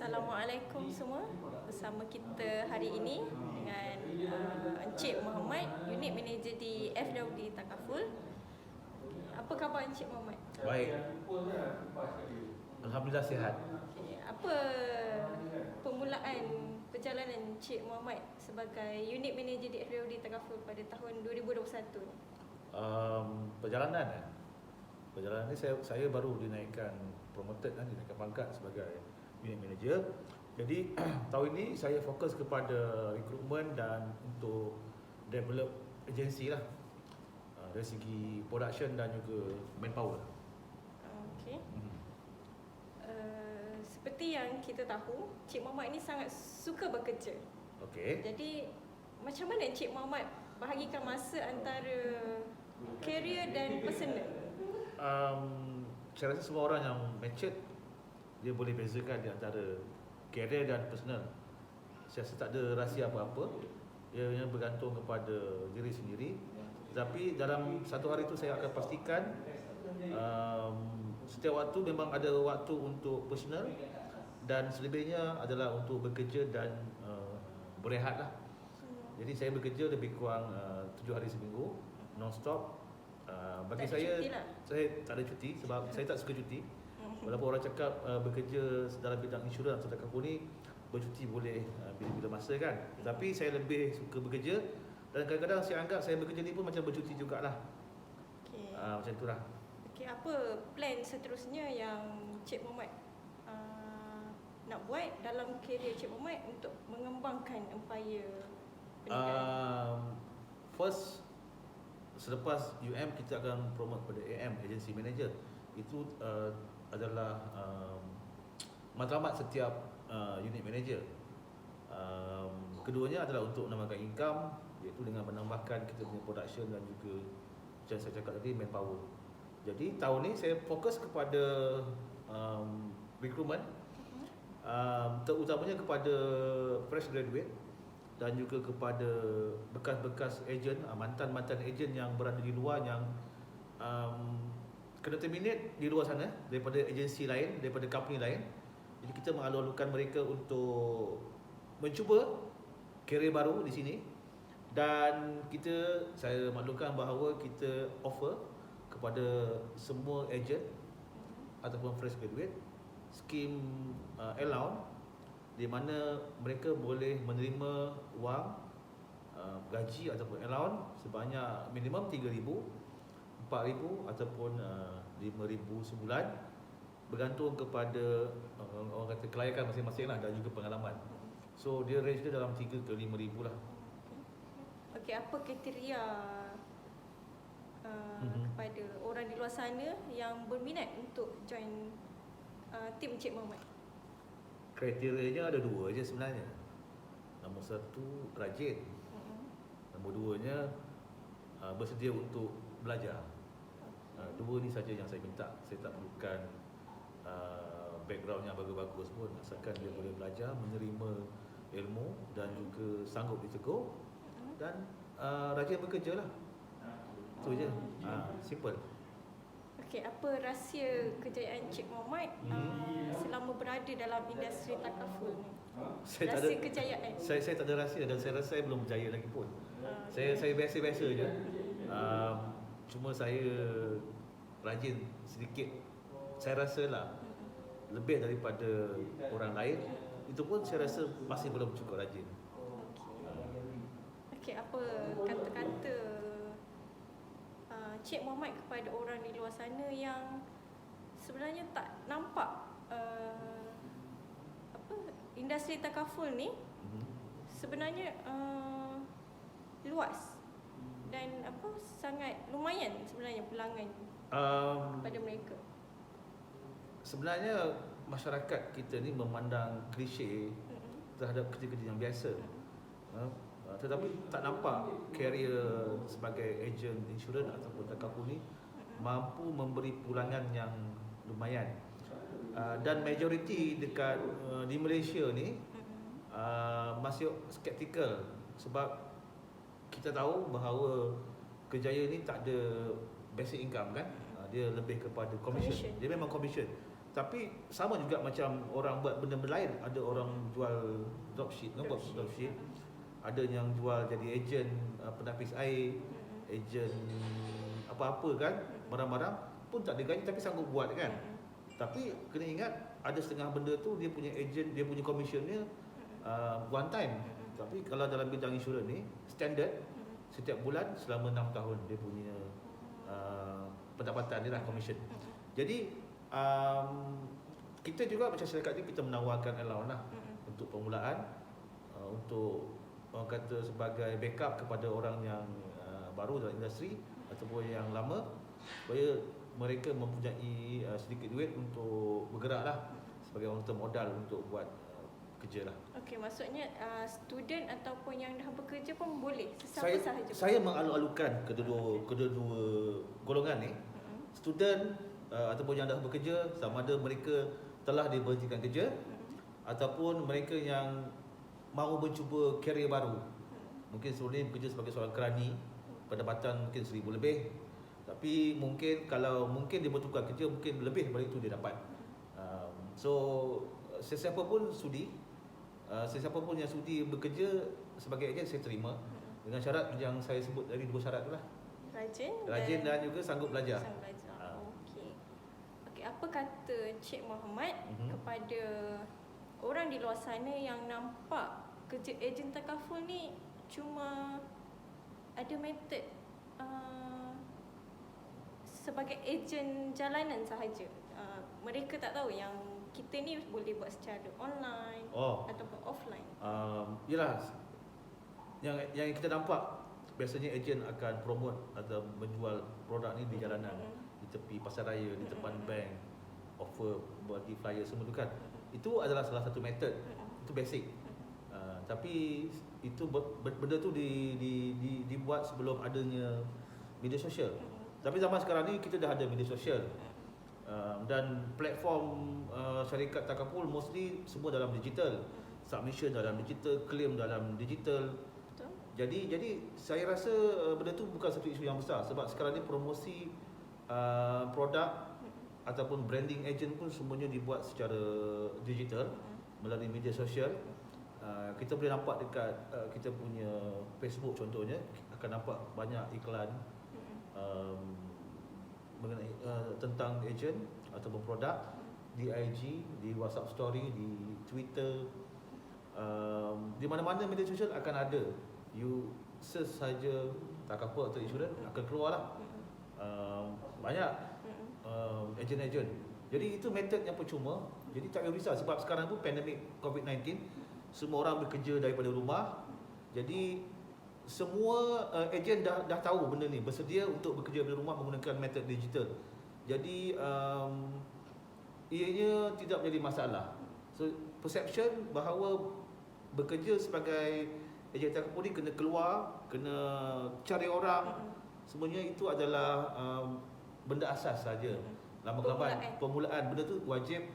Assalamualaikum semua. Bersama kita hari ini dengan Encik Muhammad, Unit Manager di FWD Takaful. Apa khabar Encik Muhammad? Baik. Alhamdulillah sihat. Okay. Apa permulaan perjalanan Encik Muhammad sebagai Unit Manager di FWD Takaful pada tahun 2021? Perjalanan Perjalanan ni saya baru dinaikkan promoted dinaikkan pangkat sebagai unit manager. Jadi tahun ini saya fokus kepada recruitment dan untuk develop agensi lah, dari segi production dan juga manpower. Okey. Seperti yang kita tahu, Cik Muhammad ini sangat suka bekerja. Okey. Jadi macam mana Cik Muhammad bahagikan masa antara career dan personal? Saya rasa semua orang yang matured dia boleh bezakan di antara career dan personal. Saya rasa tak ada rahsia apa-apa. Ia bergantung kepada diri sendiri. Tetapi dalam satu hari itu saya akan pastikan setiap waktu memang ada waktu untuk personal dan selebihnya adalah untuk bekerja dan berehat lah. Jadi saya bekerja lebih kurang 7 hari seminggu non-stop. Bagi saya tak ada cuti sebab saya tak suka cuti. Walaupun orang cakap bekerja dalam bidang insurans atau takaful ni bercuti boleh bila-bila masa kan. Tetapi saya lebih suka bekerja dan kadang-kadang saya anggap saya bekerja ni pun macam bercuti jugalah. Okey. Macam itulah. Okey, apa plan seterusnya yang Cik Muhammad nak buat dalam kerjaya Cik Muhammad untuk mengembangkan empayar perniagaan? First, selepas kita akan promote pada AM, Agency Manager. Itu adalah matlamat setiap unit manager. Keduanya adalah untuk menambahkan income, iaitu dengan menambahkan kita punya production dan juga macam saya cakap tadi, manpower. Jadi tahun ni saya fokus kepada recruitment, terutamanya kepada fresh graduate dan juga kepada bekas-bekas ejen, mantan-mantan ejen yang berada di luar yang kena terminate di luar sana daripada agensi lain, daripada company lain. Jadi kita mengalur-alurkan mereka untuk mencuba kerjaya baru di sini. Dan saya maklumkan bahawa kita offer kepada semua ejen ataupun fresh graduate skim allowance di mana mereka boleh menerima wang gaji ataupun allowance sebanyak minimum 3,000, 4,000 ataupun 5,000 sebulan, bergantung kepada orang kata kelayakan masing-masing lah dan juga pengalaman. So dia range dia dalam 3 ke 5,000 lah. Okey, apa kriteria kepada orang di luar sana yang berminat untuk join tim Cik Muhammad? Kriterianya ada dua je sebenarnya. Nombor satu, rajin. Nombor duanya, bersedia untuk belajar. Dua ni saja yang saya minta. Saya tak perlukan background yang bagus-bagus pun, asalkan dia boleh belajar, menerima ilmu dan juga sanggup ditegur dan rajin bekerja lah. Itu je. Simple. Okey, apa rahsia kejayaan Cik Muhammad selama berada dalam industri takaful ni? Rahsia kejayaan. Saya tak ada rahsia dan saya rasa saya belum berjaya lagi pun. Saya biasa-biasa je. Cuma saya rajin sedikit. Saya rasalah lebih daripada orang lain. Itu pun saya rasa masih belum cukup rajin. Okey, apa kata-kata Cik Muhammad kepada orang di luar sana yang sebenarnya tak nampak industri takaful ni sebenarnya luas dan sangat lumayan sebenarnya pelanggan pada mereka. Sebenarnya masyarakat kita ni memandang klise terhadap kerja-kerja yang biasa. Tetapi tak nampak career sebagai ejen insurans ataupun takaful ni mampu memberi pulangan yang lumayan. Dan majoriti dekat di Malaysia ni masih skeptikal sebab kita tahu bahawa kerjaya ni tak ada basic income kan. Dia lebih kepada commission. Dia memang commission. Tapi sama juga macam orang buat benda-benda lain. Ada orang jual dropship, buat dropship. Ada yang jual jadi ejen penapis air, ejen apa-apa kan, barang-barang pun tak ada gaji tapi sanggup buat kan. Tapi kena ingat ada setengah benda tu dia punya ejen, dia punya commissionnya one time. Tapi kalau dalam bidang insurans ni standard setiap bulan selama 6 tahun dia punya pendapatan dia lah, commission. Jadi kita juga macam syarikat ni kita menawarkan allowance lah untuk permulaan, untuk orang kata sebagai backup kepada orang yang baru dalam industri ataupun yang lama, supaya mereka mempunyai sedikit duit untuk bergerak lah sebagai orang modal untuk buat kerja lah. Okey, maksudnya student ataupun yang dah bekerja pun boleh, sesiapa Saya, sahaja. saya mengalu-alukan kedua-dua golongan ni, student ataupun yang dah bekerja, sama ada mereka telah diberhentikan kerja ataupun mereka yang mahu mencuba karier baru. Mungkin sebelum ni bekerja sebagai seorang kerani, pendapatan mungkin 1,000 lebih, tapi mungkin kalau mungkin dia bertukar kerja, mungkin lebih daripada itu dia dapat. So sesiapa pun sudi, sesiapa pun yang sudi bekerja sebagai ejen, saya terima dengan syarat yang saya sebut dari 2 syarat tu lah. Rajin dan juga sanggup belajar. Okey. Okey, apa kata Encik Mohammad kepada orang di luar sana yang nampak kerja ejen takaful ni cuma ada metod sebagai ejen jalanan sahaja. Mereka tak tahu yang kita ni boleh buat secara online ataupun offline. Yalah, yang kita nampak biasanya ejen akan promote atau menjual produk ni di jalanan, di tepi pasar raya, di depan bank, offer bagi flyer semua tu kan. Itu adalah salah satu method. Itu basic. Tapi itu benda tu dibuat sebelum adanya media sosial. Tapi zaman sekarang ni kita dah ada media sosial. Dan platform syarikat takaful mostly semua dalam digital. Submission dalam digital, claim dalam digital. Betul. Jadi saya rasa benda tu bukan satu isu yang besar, sebab sekarang ni promosi produk ataupun branding agent pun semuanya dibuat secara digital melalui media sosial. Kita boleh nampak dekat kita punya Facebook contohnya, akan nampak banyak iklan mengenai tentang agent ataupun produk di IG, di WhatsApp story, di Twitter, di mana-mana media sosial akan ada. You search saja takaful atau insurans akan keluar lah banyak ejen-ejen. Jadi itu metod yang percuma. Jadi tak payah risau sebab sekarang pun pandemik COVID-19, semua orang bekerja daripada rumah. Jadi semua ejen dah tahu benda ni, bersedia untuk bekerja dari rumah menggunakan metod digital. Jadi ianya tidak menjadi masalah. So perception bahawa bekerja sebagai ejen takaful ni kena keluar, kena cari orang, semuanya itu adalah benda asas saja. Lama-kelamaan permulaan benda tu wajib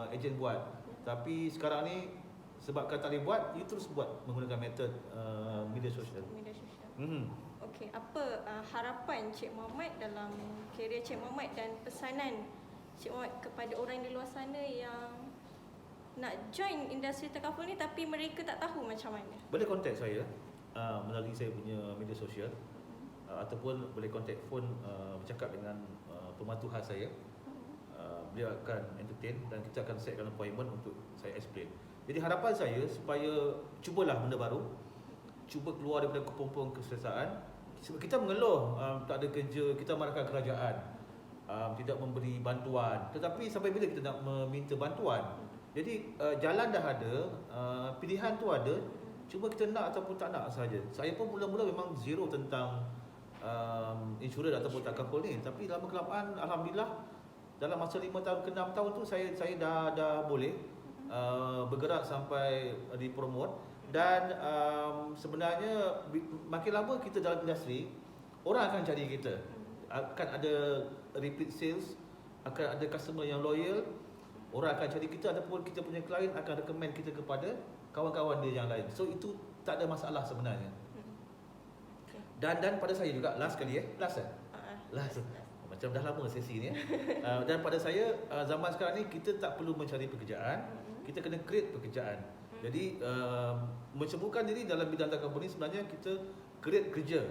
ejen buat. Tapi sekarang ni sebab kata boleh buat, you terus buat menggunakan metod media sosial. Okey, apa harapan Cik Mohammad dalam karier Cik Mohammad dan pesanan Cik Mohammad kepada orang di luar sana yang nak join industri takaful ni tapi mereka tak tahu macam mana? Boleh contact saya melalui saya punya media sosial, ataupun boleh contact phone, bercakap dengan pembantu khas saya. Dia akan entertain dan kita akan setkan appointment untuk saya explain. Jadi harapan saya supaya cubalah benda baru, cuba keluar daripada kepompong keselesaan. Sebab kita mengeluh tak ada kerja, kita marahkan kerajaan, tidak memberi bantuan. Tetapi sampai bila kita nak meminta bantuan? Jadi jalan dah ada, pilihan tu ada, cuma kita nak ataupun tak nak saja. Saya pun mula-mula memang zero tentang insurans ataupun takaful ni, tapi lama-kelamaan alhamdulillah dalam masa 5 tahun ke 6 tahun tu saya dah boleh bergerak sampai dipromot. Dan sebenarnya makin lama kita dalam industri, orang akan cari kita, akan ada repeat sales, akan ada customer yang loyal, orang akan cari kita, ataupun kita punya klien akan recommend kita kepada kawan-kawan dia yang lain. So itu tak ada masalah sebenarnya. Dan pada saya juga last sekali last Macam dah lama sesi ni. Dan pada saya, zaman sekarang ni kita tak perlu mencari pekerjaan, kita kena create pekerjaan. Jadi mencembuhkan diri dalam bidang tangkap ni sebenarnya kita create kerja,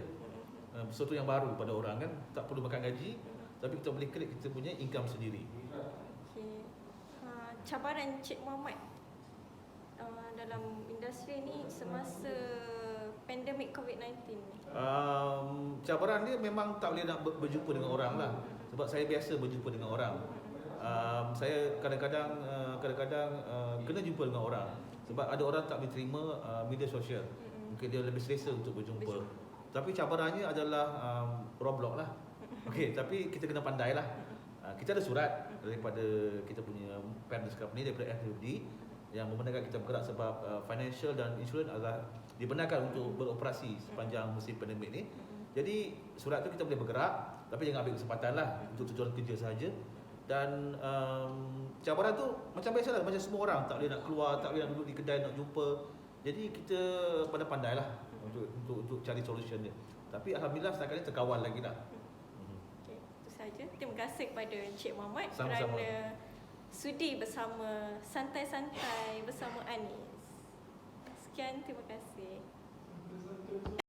sesuatu yang baru pada orang kan. Tak perlu makan gaji, tapi kita boleh create kita punya income sendiri. Okey. Cabaran Cik Muhammad dalam industri ni semasa pandemik COVID-19 ni. Cabaran dia memang tak boleh nak berjumpa dengan orang lah. Sebab saya biasa berjumpa dengan orang. Saya kadang-kadang kena jumpa dengan orang. Sebab ada orang tak boleh terima media sosial. Mungkin dia lebih selesa untuk berjumpa. Tapi cabarannya adalah roadblock lah. Okey, tapi kita kena pandai lah. Kita ada surat daripada kita punya parents company, daripada FWD, yang membenarkan kita bergerak sebab financial dan insurans adalah dibenarkan untuk beroperasi sepanjang musim pandemik ni. Jadi surat tu kita boleh bergerak, tapi jangan ambil kesempatan lah untuk tujuan kerja sahaja. Dan cabaran tu macam biasa lah, macam semua orang tak boleh nak keluar, tak boleh nak duduk di kedai nak jumpa. Jadi kita pandai-pandai lah untuk cari solution dia. Tapi alhamdulillah setakat ni terkawal lagi lah. Okay, itu saja. Terima kasih kepada Encik Muhammad Sama-sama. kerana sudi bersama santai-santai bersama Anis. Sekian, terima kasih.